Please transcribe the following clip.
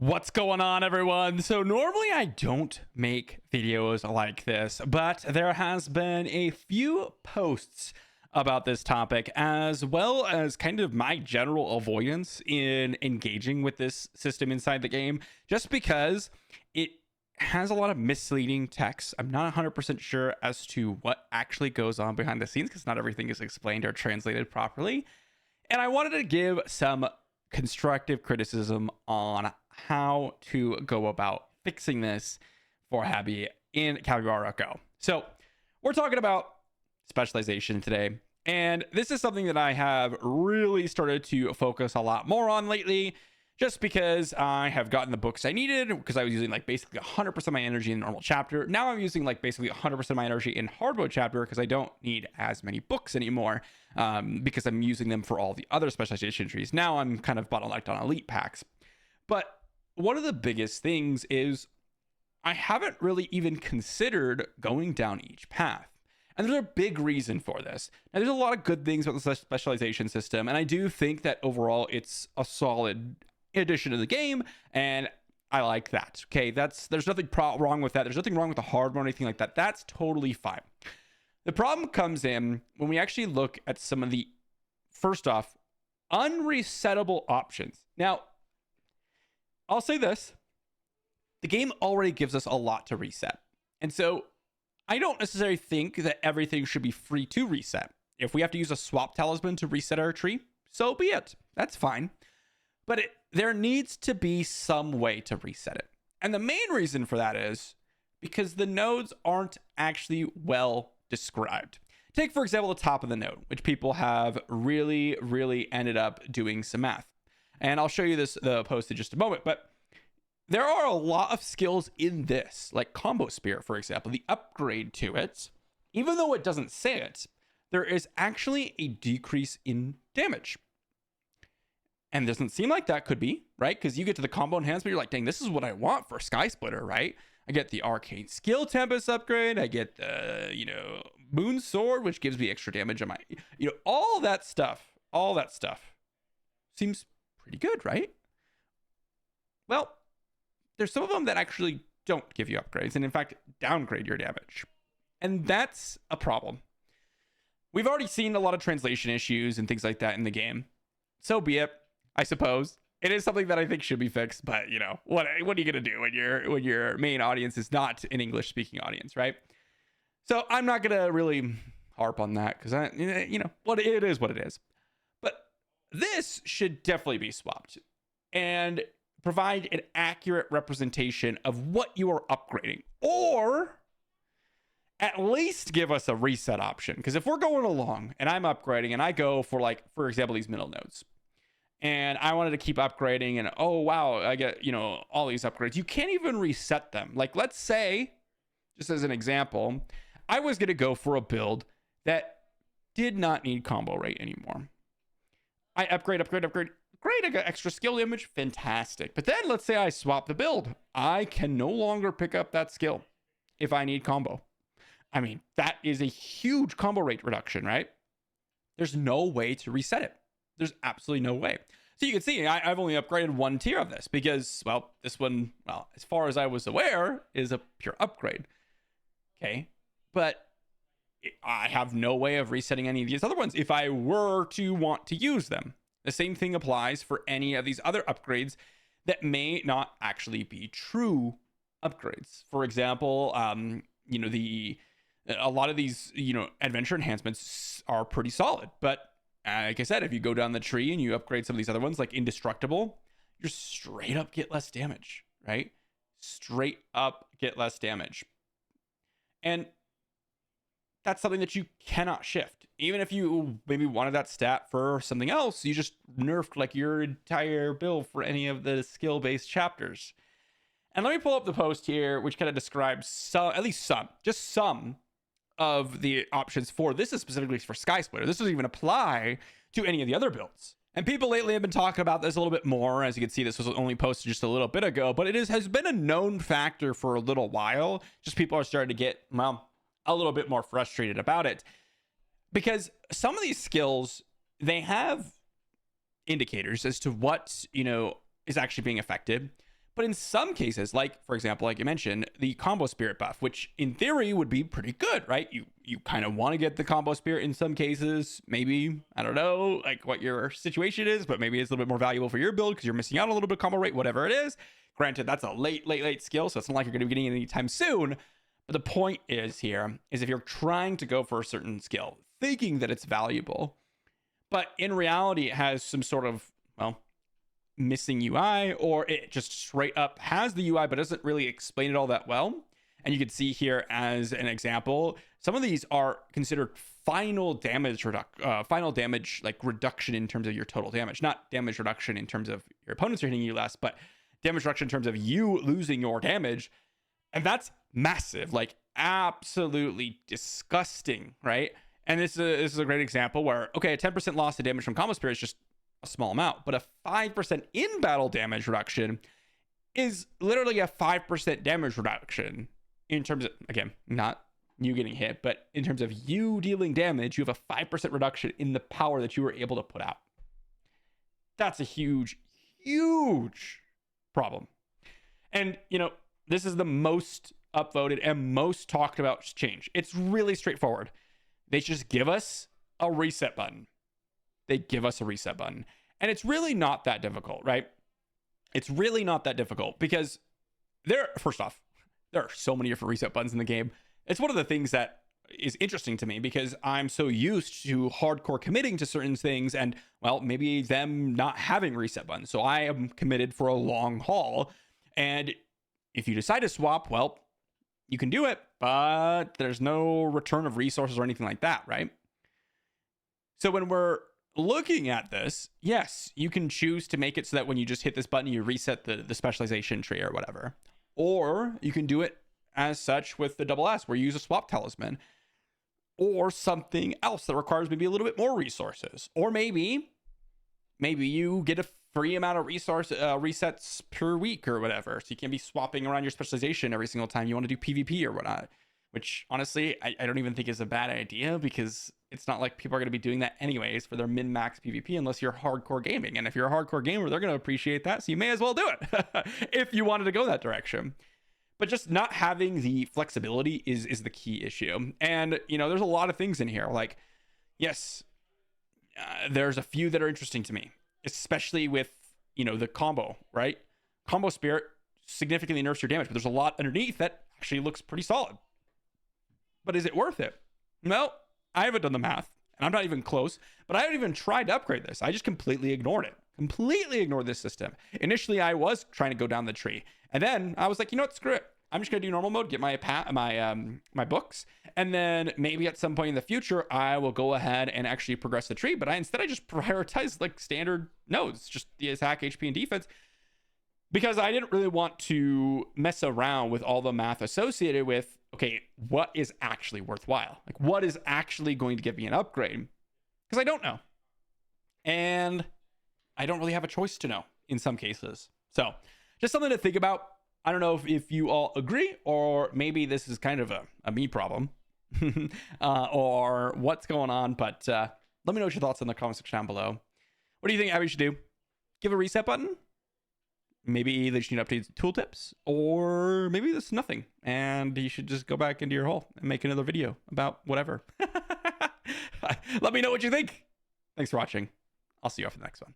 What's going on, everyone? So normally I don't make videos like this, but there has been a few posts about this topic, as well as kind of my general avoidance in engaging with this system inside the game, just because it has a lot of misleading text. I'm not 100% sure as to what actually goes on behind the scenes, because not everything is explained or translated properly. And I wanted to give some constructive criticism on how to go about fixing this for Happy in Capybara Go. So we're talking about specialization today, and this is something that I have really started to focus a lot more on lately, just because I have gotten the books I needed, because I was using like basically 100% of my energy in normal chapter. Now I'm using like basically 100% of my energy in hard mode chapter, because I don't need as many books anymore, because I'm using them for all the other specialization trees. Now I'm kind of bottlenecked on elite packs. But one of the biggest things is I haven't really even considered going down each path. And there's a big reason for this. Now, there's a lot of good things about the specialization system, and I do think that overall it's a solid addition to the game, and I like that. Okay, there's nothing wrong with that. There's nothing wrong with the hard mode or anything like that. That's totally fine. The problem comes in when we actually look at some of the, first off, unresettable options. Now, I'll say this. The game already gives us a lot to reset. And so I don't necessarily think that everything should be free to reset. If we have to use a swap talisman to reset our tree, so be it. That's fine. But there needs to be some way to reset it. And the main reason for that is because the nodes aren't actually well described. Take, for example, the top of the node, which people have really ended up doing some math. And I'll show you the post in just a moment, but there are a lot of skills in this, like Combo Spear, for example. The upgrade to it, even though it doesn't say it, there is actually a decrease in damage. And it doesn't seem like that could be, right? Because you get to the combo enhancement, you're like, dang, this is what I want for Sky Splitter, right? I get the Arcane Skill Tempest upgrade. I get the, Moon Sword, which gives me extra damage on my, all that stuff seems pretty good, right? Well, there's some of them that actually don't give you upgrades, and in fact, downgrade your damage. And that's a problem. We've already seen a lot of translation issues and things like that in the game. So be it, I suppose. It is something that I think should be fixed, but what are you gonna do when your main audience is not an English speaking audience, right? So I'm not gonna really harp on that, because what it is what it is. But this should definitely be swapped and provide an accurate representation of what you are upgrading, or at least give us a reset option. Because if we're going along and I'm upgrading and I go for, like, for example, these middle nodes, and I wanted to keep upgrading, and oh wow, I get all these upgrades, you can't even reset them. Like, let's say, just as an example, I was going to go for a build that did not need combo rate anymore. I upgrade. Great, I got extra skill damage. Fantastic. But then let's say I swap the build. I can no longer pick up that skill if I need combo. I mean, that is a huge combo rate reduction, right? There's no way to reset it. There's absolutely no way. So you can see I've only upgraded one tier of this because, well, this one, well, as far as I was aware, is a pure upgrade. Okay. But I have no way of resetting any of these other ones if I were to want to use them. The same thing applies for any of these other upgrades that may not actually be true upgrades. For example, a lot of these, adventure enhancements are pretty solid. But like I said, if you go down the tree and you upgrade some of these other ones, like Indestructible, you're straight up get less damage, right? Straight up get less damage. And that's something that you cannot shift. Even if you maybe wanted that stat for something else, you just nerfed like your entire build for any of the skill-based chapters. And let me pull up the post here, which kind of describes some of the options for this. Is specifically for Sky Splitter. This doesn't even apply to any of the other builds. And people lately have been talking about this a little bit more. As you can see, this was only posted just a little bit ago, but it has been a known factor for a little while. Just people are starting to get, well, a little bit more frustrated about it, because some of these skills, they have indicators as to what is actually being affected, But in some cases, like for example, like you mentioned, the combo spirit buff, which in theory would be pretty good, right? You kind of want to get the combo spirit in some cases. Maybe, I don't know, like what your situation is, but maybe it's a little bit more valuable for your build because you're missing out on a little bit of combo rate, whatever it is. Granted, that's a late skill, so it's not like you're going to be getting it anytime soon. But the point is here is if you're trying to go for a certain skill, thinking that it's valuable, but in reality it has some sort of, well, missing UI, or it just straight up has the UI but doesn't really explain it all that well. And you can see here as an example, some of these are considered final damage reduction in terms of your total damage, not damage reduction in terms of your opponents are hitting you less, but damage reduction in terms of you losing your damage. And that's massive, like absolutely disgusting, right? And this is a great example where, okay, a 10% loss to damage from combo spirit is just a small amount, but a 5% in battle damage reduction is literally a 5% damage reduction in terms of, again, not you getting hit, but in terms of you dealing damage, you have a 5% reduction in the power that you were able to put out. That's a huge problem. And, you know, this is the most upvoted and most talked about change. It's really straightforward. They just give us a reset button. And it's really not that difficult, right? It's really not that difficult because first off, there are so many different reset buttons in the game. It's one of the things that is interesting to me because I'm so used to hardcore committing to certain things and, well, maybe them not having reset buttons. So I am committed for a long haul. And if you decide to swap, well, you can do it, but there's no return of resources or anything like that, right? So when we're looking at this, yes, you can choose to make it so that when you just hit this button, you reset the specialization tree or whatever. Or you can do it as such with the double S, where you use a swap talisman. Or something else that requires maybe a little bit more resources. Or maybe you get a free amount of resets per week or whatever. So you can't be swapping around your specialization every single time you want to do PvP or whatnot. Which honestly, I don't even think is a bad idea because it's not like people are going to be doing that anyways for their min-max PvP unless you're hardcore gaming. And if you're a hardcore gamer, they're going to appreciate that. So you may as well do it if you wanted to go that direction. But just not having the flexibility is the key issue. And, you know, there's a lot of things in here. Like, yes, there's a few that are interesting to me, especially with, you know, the combo, right? Combo Spirit significantly nerfs your damage, but there's a lot underneath that actually looks pretty solid. But is it worth it? Well, I haven't done the math, and I'm not even close, but I haven't even tried to upgrade this. I just completely ignored it. Completely ignored this system. Initially, I was trying to go down the tree, and then I was like, you know what, screw it. I'm just gonna do normal mode, get my books, and then maybe at some point in the future, I will go ahead and actually progress the tree. But I just prioritized like standard nodes, just the attack, HP, and defense, because I didn't really want to mess around with all the math associated with, okay, what is actually worthwhile? Like, what is actually going to give me an upgrade? Because I don't know. And I don't really have a choice to know in some cases. So just something to think about. I don't know if you all agree, or maybe this is kind of a me problem or what's going on. But let me know what your thoughts in the comment section down below. What do you think Abby should do? Give a reset button? Maybe they just need updated tooltips, or maybe there's nothing and you should just go back into your hole and make another video about whatever. Let me know what you think. Thanks for watching. I'll see you off in the next one.